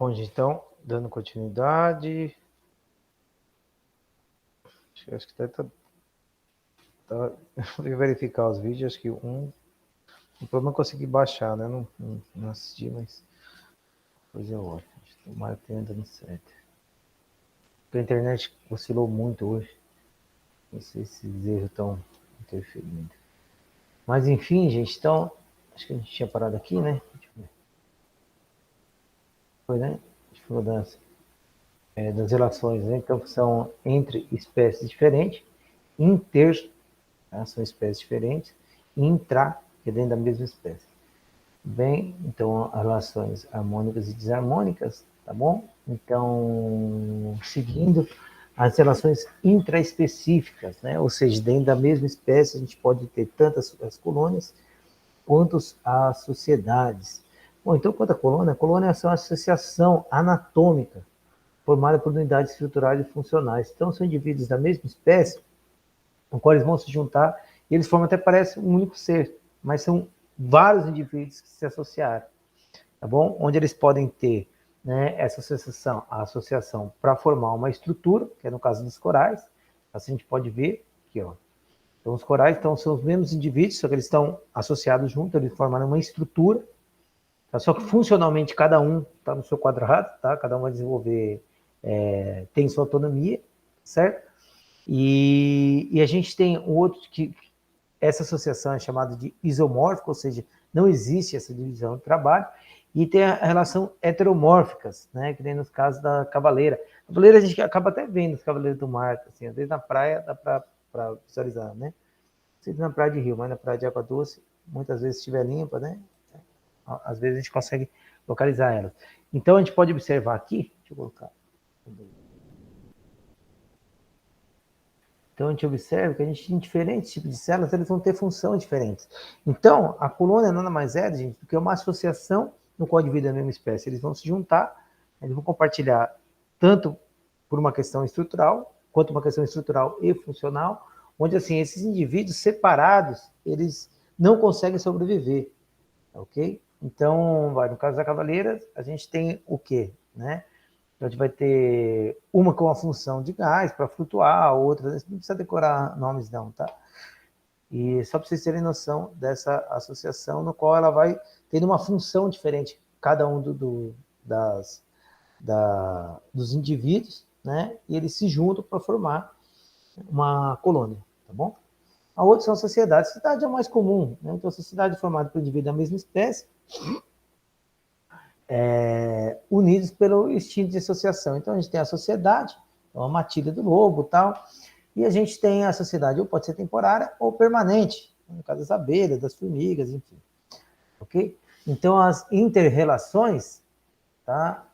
Bom, gente, então, dando continuidade. Acho que tá vou verificar os vídeos, acho que o problema é conseguir baixar, né? Não assisti, mas coisa ótima. Tomara que tenha dando certo. Porque a internet oscilou muito hoje. Não sei se esses erros estão interferindo. Mas enfim, gente, então, acho que a gente tinha parado aqui, né? Foi, né? A gente falou das relações, né? Então, são entre espécies diferentes, inter, tá? São espécies diferentes, e intra, que é dentro da mesma espécie. Bem, então, as relações harmônicas e desarmônicas, tá bom? Então, seguindo as relações intraespecíficas, né? Ou seja, dentro da mesma espécie, a gente pode ter tantas as colônias quanto as sociedades. Bom, então, quanto à colônia, a colônia é uma associação anatômica formada por unidades estruturais e funcionais. Então, são indivíduos da mesma espécie, com quais eles vão se juntar, e eles formam até parece um único ser, mas são vários indivíduos que se associaram, tá bom? Onde eles podem ter, né, essa associação, a associação para formar uma estrutura, que é no caso dos corais, assim a gente pode ver aqui, ó. Então, os corais são os mesmos indivíduos, só que eles estão associados juntos, eles formaram uma estrutura, tá? Só que funcionalmente cada um está no seu quadrado, tá? Cada um vai desenvolver, tem sua autonomia, certo? E a gente tem um outro que essa associação é chamada de isomórfica, ou seja, não existe essa divisão de trabalho, e tem a relação heteromórficas, né, que nem nos casos da cavaleira. A cavaleira a gente acaba até vendo os cavaleiros do mar, assim, às vezes na praia dá para visualizar, né? Não sei se na praia de rio, mas na praia de água doce, muitas vezes se estiver limpa, né? Às vezes a gente consegue localizar elas. Então a gente pode observar aqui, deixa eu colocar. Então a gente observa que a gente tem diferentes tipos de células, eles vão ter funções diferentes. Então, a colônia nada mais é, gente, do que uma associação no qual divide a mesma espécie. Eles vão se juntar, eles vão compartilhar tanto por uma questão estrutural, quanto uma questão estrutural e funcional, onde assim, esses indivíduos separados, eles não conseguem sobreviver, ok? Então, no caso da cavaleira, a gente tem o quê, né? A gente vai ter uma com a função de gás para flutuar, outra, não precisa decorar nomes não, tá? E só para vocês terem noção dessa associação, no qual ela vai tendo uma função diferente, cada um dos indivíduos, né? E eles se juntam para formar uma colônia, tá bom? A outra são as sociedades. A sociedade é o mais comum, né? Então, a sociedade é formada por indivíduos da mesma espécie, unidos pelo instinto de associação. Então, a gente tem a sociedade, a matilha do lobo e tal, e a gente tem a sociedade, ou pode ser temporária ou permanente, no caso das abelhas, das formigas, enfim. Ok? Então, as inter-relações, tá?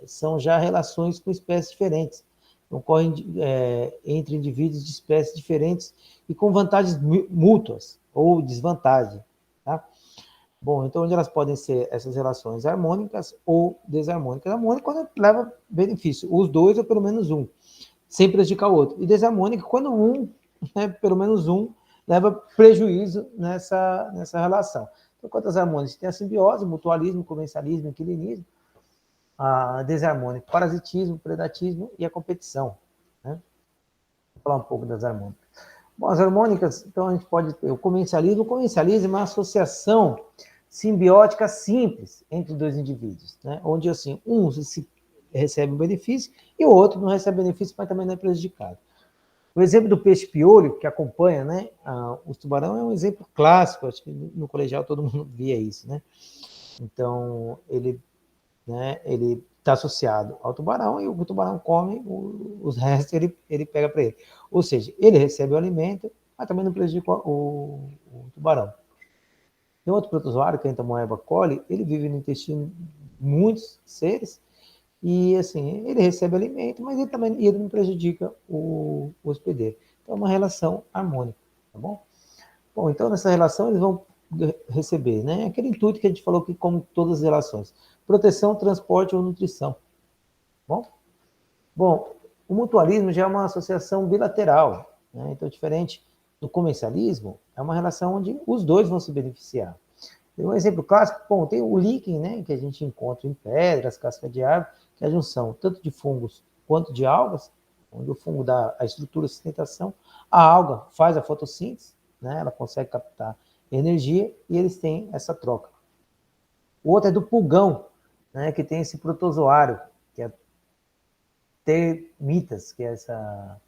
São já relações com espécies diferentes. Ocorrem entre indivíduos de espécies diferentes e com vantagens mútuas ou desvantagem. Tá? Bom, então onde elas podem ser essas relações harmônicas ou desarmônicas? Harmônica quando leva benefício, os dois ou pelo menos um, sem prejudicar o outro. E desarmônica quando um, né, pelo menos um, leva prejuízo nessa relação. Então, quantas harmônicas? Tem a simbiose, mutualismo, comencialismo, inquilinismo, a desarmônica, parasitismo, predatismo e a competição. Né? Vou falar um pouco das harmônicas. Bom, as harmônicas, então a gente pode ter o comencialismo. O comencialismo é uma associação simbiótica simples entre dois indivíduos, né? Onde assim, um se recebe um benefício e o outro não recebe benefício, mas também não é prejudicado. O exemplo do peixe-piolho, que acompanha, né, os tubarão, é um exemplo clássico, acho que no colegial todo mundo via isso, né? Então, ele está associado ao tubarão e o tubarão come os restos, ele pega para ele. Ou seja, ele recebe o alimento, mas também não prejudica o tubarão. Tem outro protozoário, que é a Entamoeba coli, ele vive no intestino de muitos seres e, assim, ele recebe alimento, mas ele não prejudica o hospedeiro. Então, é uma relação harmônica, tá bom? Bom, então, nessa relação, eles vão receber, né? Aquele intuito que a gente falou que, como todas as relações, proteção, transporte ou nutrição. Bom, o mutualismo já é uma associação bilateral, né? Então, diferente do comercialismo, é uma relação onde os dois vão se beneficiar. Um exemplo clássico, bom, tem o líquen, né, que a gente encontra em pedras, cascas de árvore, que é a junção tanto de fungos quanto de algas, onde o fungo dá a estrutura de sustentação, a alga faz a fotossíntese, né, ela consegue captar energia e eles têm essa troca. O outro é do pulgão, né, que tem esse protozoário, que é termitas, que é essa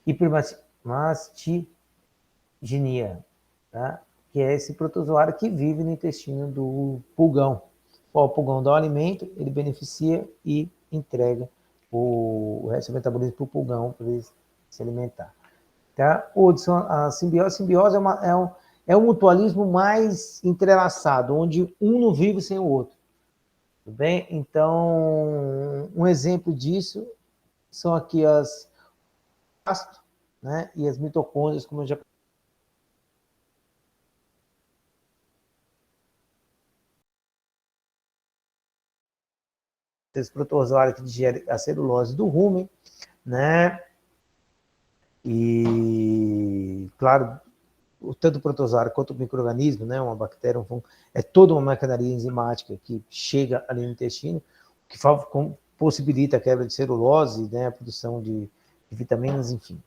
hipermastigenia, tá? Que é esse protozoário que vive no intestino do pulgão. O pulgão dá o alimento, ele beneficia e entrega o resto do metabolismo para o pulgão para ele se alimentar. Tá? A simbiose é um mutualismo mais entrelaçado, onde um não vive sem o outro. Tudo bem? Então, um exemplo disso são aqui as astro, né, e as mitocôndrias, como eu já esse protozoário que digere a celulose do rumen, né? E, claro, tanto o protozoário quanto o micro-organismo, né? Uma bactéria, um fungo, é toda uma maquinaria enzimática que chega ali no intestino, que possibilita a quebra de celulose, né? A produção de vitaminas, enfim.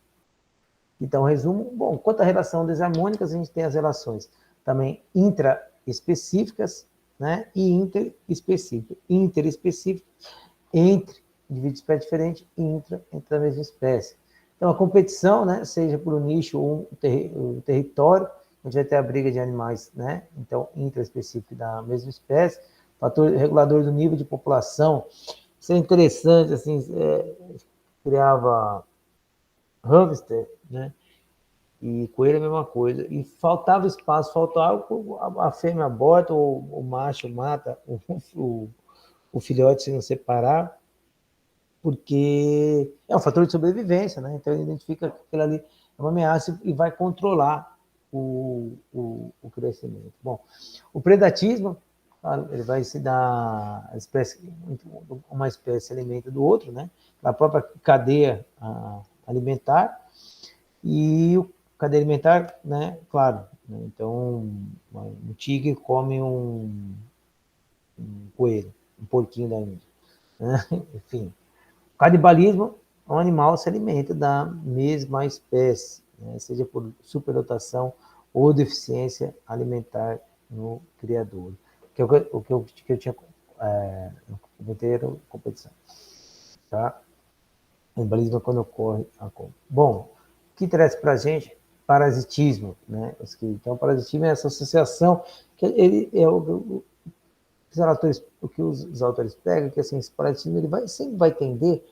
Então, resumo, bom, quanto à relação desarmônicas, a gente tem as relações também intraespecíficas, né? E interespecíficas. Interespecíficas entre indivíduos de espécie diferente e entre a mesma espécie. Então, a competição, né, seja por um nicho ou um território, a gente vai ter a briga de animais, né, então, intraespecífico da mesma espécie, fator regulador do nível de população. Isso é interessante, assim, criava hamster, né, e coelho é a mesma coisa, e faltava espaço, faltava a fêmea aborta, ou o macho mata o filhote se não separar, porque é um fator de sobrevivência, né? Então ele identifica que aquilo ali é uma ameaça e vai controlar o crescimento. Bom, o predatismo, ele vai se dar uma espécie alimenta do outro, né? Na própria cadeia alimentar, e o cadeia alimentar, né? Claro, né? Então um tigre come um coelho, um porquinho da Índia, né? Enfim. Canibalismo, um animal se alimenta da mesma espécie, né? Seja por superdotação ou deficiência alimentar no criador. Que é o que eu tinha comentei era competição. Tá? Canibalismo é quando ocorre a compra. Bom, o que traz para a gente? Parasitismo. Né? Então, parasitismo é essa associação, que ele é o que os autores pegam, que assim, esse parasitismo ele sempre vai tender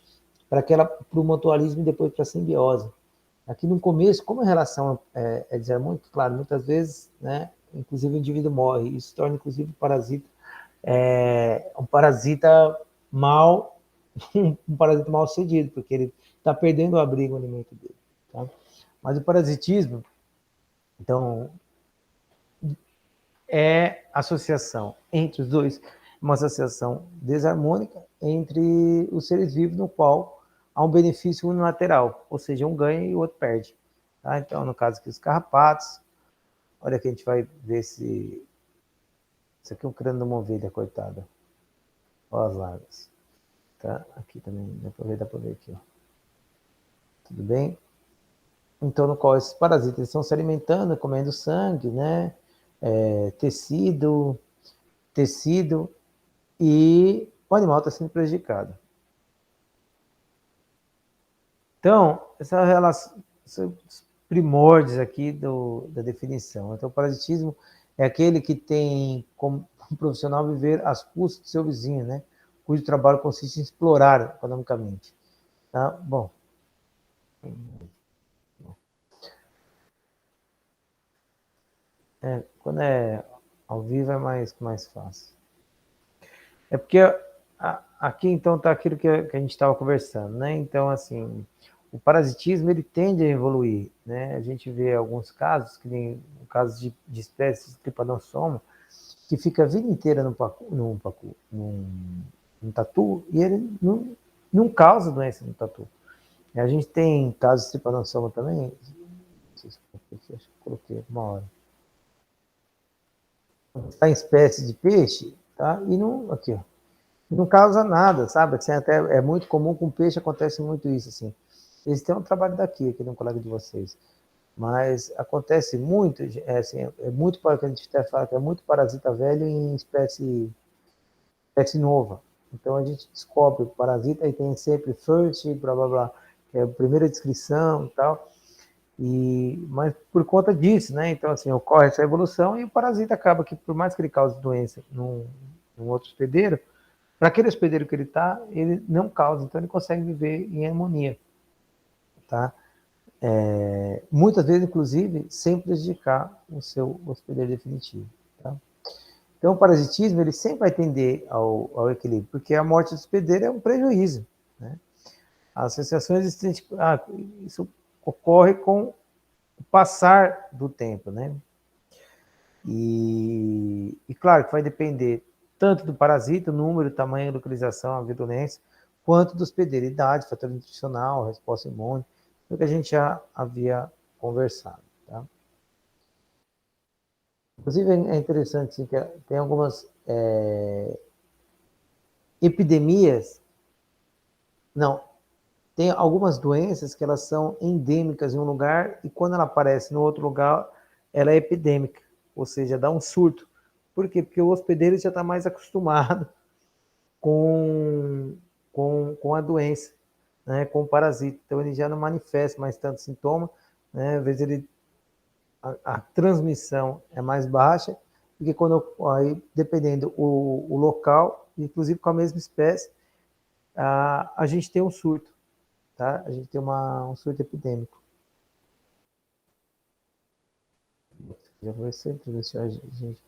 para o mutualismo e depois para a simbiose. Aqui no começo, como a relação é desarmônica, claro, muitas vezes, né, inclusive o indivíduo morre, isso torna inclusive o parasita um parasita mal, um parasita mal sucedido, porque ele está perdendo o abrigo, o alimento dele. Tá? Mas o parasitismo, então, é associação entre os dois, uma associação desarmônica entre os seres vivos, no qual há um benefício unilateral, ou seja, um ganha e o outro perde. Tá? Então, no caso aqui, os carrapatos, olha que a gente vai ver se... Isso aqui é o crânio de uma ovelha, coitada. Olha as larvas. Tá? Aqui também, dá para ver aqui. Ó. Tudo bem? Então, no qual esses parasitas estão se alimentando, comendo sangue, né? Tecido, e o animal está sendo prejudicado. Então, essa relação, esses primórdios aqui da definição. Então, o parasitismo é aquele que tem como profissional viver às custas do seu vizinho, né? Cujo trabalho consiste em explorar economicamente. Tá? Bom. Quando é ao vivo é mais fácil. É porque aqui então está aquilo que a gente estava conversando, né? Então, assim, o parasitismo ele tende a evoluir, né? A gente vê alguns casos, que nem o caso de espécies de Trypanosoma, que fica a vida inteira num tatu e ele não causa doença no tatu. E a gente tem casos de Trypanosoma também, não sei se acho que coloquei uma hora. está em espécie de peixe, tá? E não, aqui, ó, não causa nada, sabe? Assim, até é muito comum com peixe, acontece muito isso, assim. Eles têm um trabalho daqui, aqui no colega de vocês. Mas acontece muito, assim, é muito para que a gente até fala que é muito parasita velho em espécie nova. Então a gente descobre o parasita e tem sempre first, blá blá blá, que é a primeira descrição e tal. Mas por conta disso, né? Então, assim, ocorre essa evolução e o parasita acaba que, por mais que ele cause doença num outro hospedeiro, para aquele hospedeiro que ele está, ele não causa, então ele consegue viver em harmonia, tá? Muitas vezes, inclusive, sem prejudicar o seu hospedeiro definitivo, tá? Então, o parasitismo ele sempre vai tender ao equilíbrio, porque a morte do hospedeiro é um prejuízo, né? As associações existentes, isso ocorre com o passar do tempo, né? E claro que vai depender tanto do parasita, o número, tamanho, localização, a virulência, quanto do hospedeiro, idade, fator nutricional, resposta imune, o que a gente já havia conversado, tá? Inclusive é interessante assim, que tem algumas epidemias, não, tem algumas doenças que elas são endêmicas em um lugar e quando ela aparece no outro lugar, ela é epidêmica, ou seja, dá um surto. Por quê? Porque o hospedeiro já está mais acostumado com, com a doença, né, com o parasita. Então ele já não manifesta mais tanto sintoma, né, às vezes a transmissão é mais baixa, porque quando aí, dependendo o local, inclusive com a mesma espécie, a gente tem um surto, tá? A gente tem um surto epidêmico. Já vai ser, deixa a gente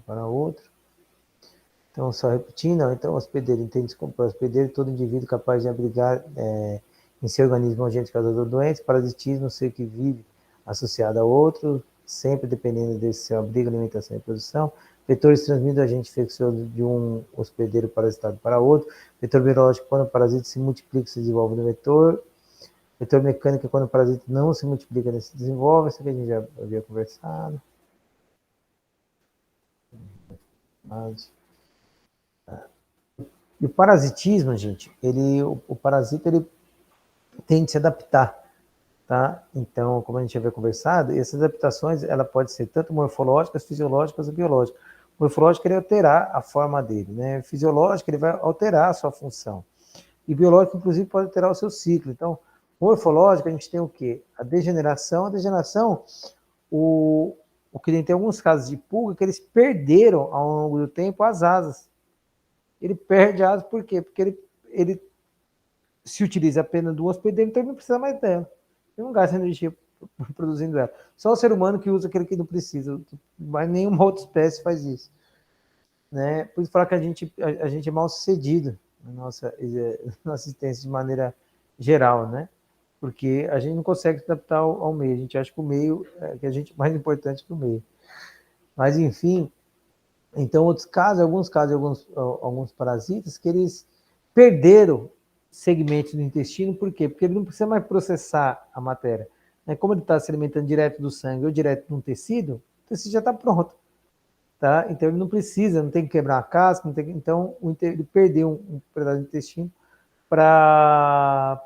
para outro. Então, só repetindo, então, o hospedeiro entende-se como hospedeiro todo indivíduo capaz de abrigar em seu organismo um agente causador de doença, parasitismo, ser que vive associado a outro, sempre dependendo desse seu abrigo, alimentação e reprodução. Vetores transmitem o agente infeccioso de um hospedeiro parasitado para outro. Vetor biológico, quando o parasita se multiplica, se desenvolve no vetor. Vetor mecânico, quando o parasita não se multiplica, nem se desenvolve. Isso que a gente já havia conversado. Mas... E o parasitismo, gente, o parasita ele tem de se adaptar, tá? Então, como a gente já havia conversado, essas adaptações ela pode ser tanto morfológicas, fisiológicas ou biológicas. Morfológica ele alterar a forma dele, né? Fisiológica ele vai alterar a sua função. E biológico, inclusive, pode alterar o seu ciclo. Então, morfológica a gente tem o quê? A degeneração, o que tem alguns casos de pulga que eles perderam ao longo do tempo as asas. Ele perde asas por quê? Porque ele se utiliza apenas do hospedeiro, então ele não precisa mais dela. Ele não gasta energia produzindo ela. Só o ser humano que usa aquele que não precisa, mas nenhuma outra espécie faz isso. Né? Por isso falar que a gente é mal sucedido na nossa existência de maneira geral, né? Porque a gente não consegue se adaptar ao meio. A gente acha que o meio é que a gente mais importante que o meio. Mas enfim, então outros casos, alguns parasitas que eles perderam segmentos do intestino, por quê? Porque ele não precisa mais processar a matéria. Como ele está se alimentando direto do sangue ou direto de um tecido, o tecido já está pronto. Tá? Então ele não precisa, não tem que quebrar a casca, então ele perdeu um pedaço do intestino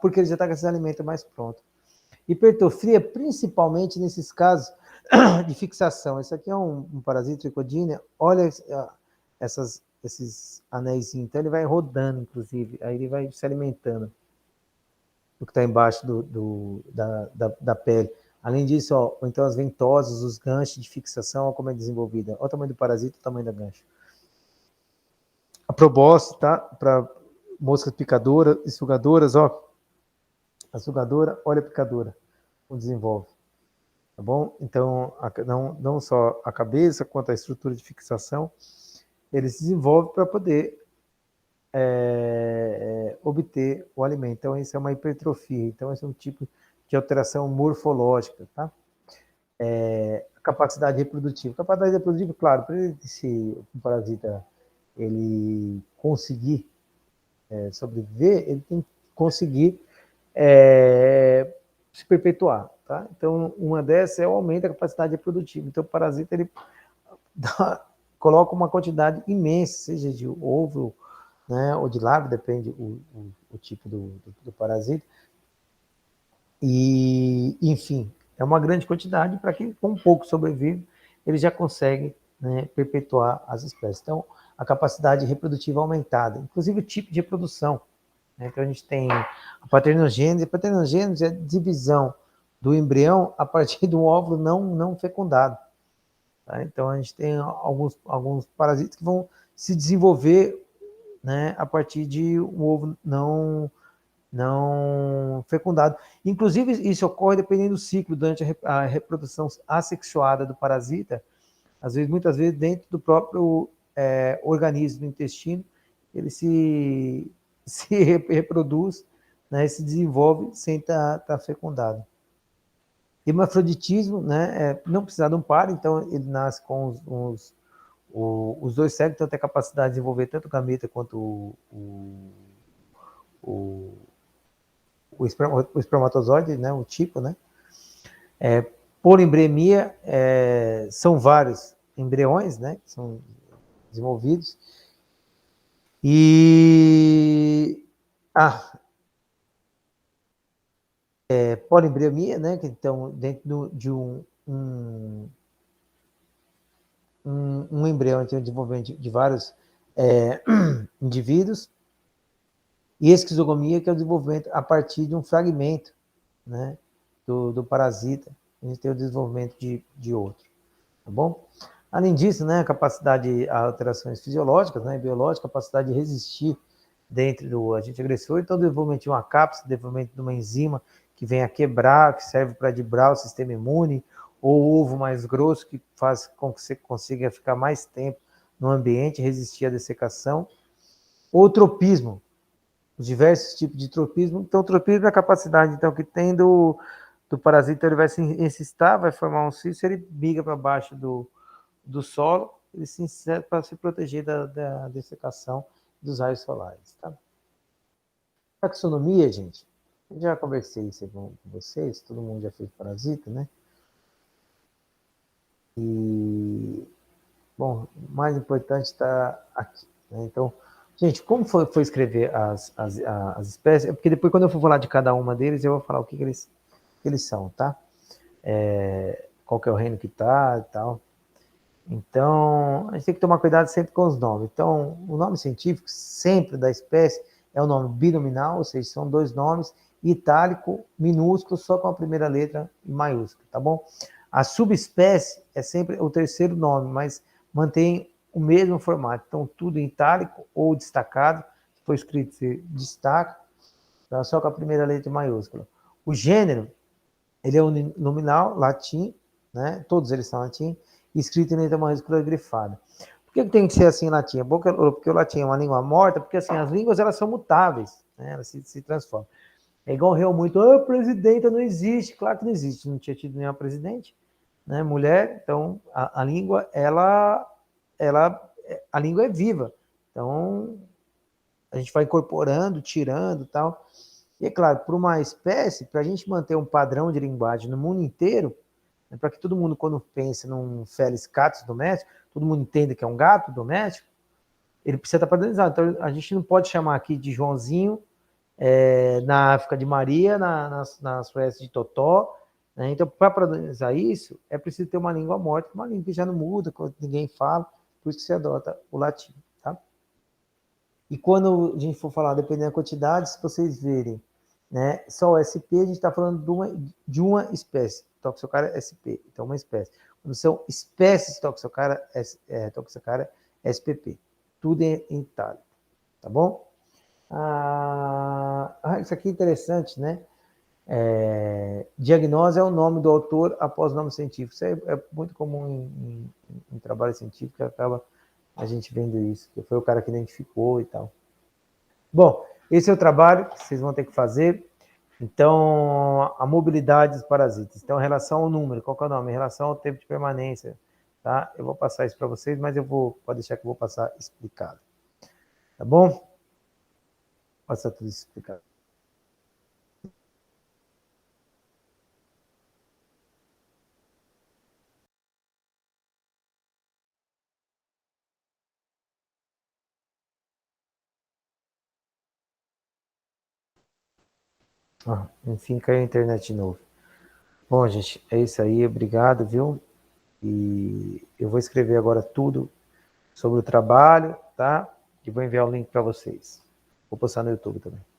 porque ele já está com esses alimentos mais prontos. Hipertrofia, principalmente nesses casos de fixação. Esse aqui é um parasita tricodínia. Olha esses anéis. Então ele vai rodando, inclusive. Aí ele vai se alimentando do que está embaixo da pele. Além disso, ó, então as ventosas, os ganchos de fixação, olha como é desenvolvida. Olha o tamanho do parasita, o tamanho da gancho. A probóscide, tá? Para moscas picadoras e sugadoras, ó. A sugadora, olha a picadora, como desenvolve. Tá bom? Então, não só a cabeça, quanto a estrutura de fixação, ele se desenvolve para poder obter o alimento. Então, isso é uma hipertrofia. Então, esse é um tipo de alteração morfológica, tá? Capacidade reprodutiva. Capacidade reprodutiva, claro, para esse parasita ele conseguir sobreviver, ele tem que conseguir se perpetuar. Tá? Então, uma dessas é o aumento da capacidade reprodutiva. Então, o parasita, ele, coloca uma quantidade imensa, seja de ovo, né, ou de larva, depende o tipo do parasita. E, enfim, é uma grande quantidade para que, com pouco sobrevive, ele já consegue, né, perpetuar as espécies. Então, a capacidade reprodutiva aumentada, inclusive o tipo de reprodução. Né? Então, a gente tem a paternogênese. A paternogênese é a divisão do embrião a partir de um óvulo não fecundado. Tá? Então, a gente tem alguns parasitas que vão se desenvolver, né, a partir de um ovo não fecundado. Inclusive, isso ocorre dependendo do ciclo, durante a reprodução assexuada do parasita, às vezes, muitas vezes, dentro do próprio organismo, do intestino, ele se reproduz, né, se desenvolve sem estar fecundado. Hermafroditismo, né, não precisa de um par, então ele nasce com os dois sexos, então tem a capacidade de desenvolver tanto o gameta quanto o, o espermatozoide, né, o tipo, né? Polimbremia, são vários embriões, né, que são desenvolvidos. E polimbremia, né, que então dentro de um embrião tem o desenvolvimento de vários indivíduos. E esquizogamia, que é o desenvolvimento a partir de um fragmento, né, do parasita. A gente tem o desenvolvimento de outro, tá bom? Além disso, né, a capacidade a alterações fisiológicas, né, biológicas, capacidade de resistir dentro do agente agressor. Então, o desenvolvimento de uma cápsula, desenvolvimento de uma enzima que vem a quebrar, que serve para driblar o sistema imune, ou ovo mais grosso, que faz com que você consiga ficar mais tempo no ambiente, resistir à dessecação. Ou tropismo, os diversos tipos de tropismo. Então, o tropismo é a capacidade então, que tem do parasita, ele vai se encistar, vai formar um cisto, ele migra para baixo do solo, ele se insere para se proteger da dessecação dos raios solares. Tá? Taxonomia, gente, eu já conversei isso com vocês, todo mundo já fez parasita, né? E, bom, o mais importante está aqui. Né? Então, gente, como foi escrever as espécies? É porque depois, quando eu for falar de cada uma deles, eu vou falar o que eles são, tá? Qual que é o reino que tá e tal. Então, a gente tem que tomar cuidado sempre com os nomes. Então, o nome científico sempre da espécie é o nome binominal, ou seja, são dois nomes, itálico, minúsculo, só com a primeira letra em maiúsculo, tá bom? A subespécie é sempre o terceiro nome, mas mantém o mesmo formato. Então, tudo em itálico ou destacado, se for escrito, se destaca, então, só com a primeira letra em maiúsculo. O gênero, ele é nominal, latim, né? Todos eles são latim, escrito em letra maiúscula grifada. Por que tem que ser assim em latim? Porque o latim é uma língua morta, porque assim, as línguas elas são mutáveis, né? Elas se transformam. É igual o muito, presidenta não existe. Claro que não existe, não tinha tido nenhuma presidente, né? Mulher, então a língua, a língua é viva. Então, a gente vai incorporando, tirando e tal. E é claro, para uma espécie, para a gente manter um padrão de linguagem no mundo inteiro, né, para que todo mundo, quando pensa num Felis catus doméstico, todo mundo entenda que é um gato doméstico, ele precisa estar padronizado. Então, a gente não pode chamar aqui de Joãozinho, na África de Maria, nas florestas de Totó. Né? Então, para padronizar isso, é preciso ter uma língua morta, uma língua que já não muda, quando ninguém fala, por isso que se adota o latim. Tá? E quando a gente for falar, dependendo da quantidade, se vocês verem, né, só o SP, a gente está falando de uma espécie, Toxocara SP, então uma espécie. Quando são espécies Toxocara SPP, tudo em itálico, tá bom? Isso aqui é interessante, né? Diagnose é o nome do autor após o nome científico. Isso é muito comum em trabalho científico, que acaba a gente vendo isso, que foi o cara que identificou e tal. Bom, esse é o trabalho que vocês vão ter que fazer. Então, a mobilidade dos parasitas. Então, em relação ao número, qual que é o nome? Em relação ao tempo de permanência, tá? Eu vou passar isso para vocês, mas pode deixar que eu vou passar explicado. Tá bom? Vou passar tudo explicado. Enfim, caiu a internet de novo. Bom, gente, é isso aí. Obrigado, viu? E eu vou escrever agora tudo sobre o trabalho, tá? E vou enviar o link para vocês. Vou postar no YouTube também.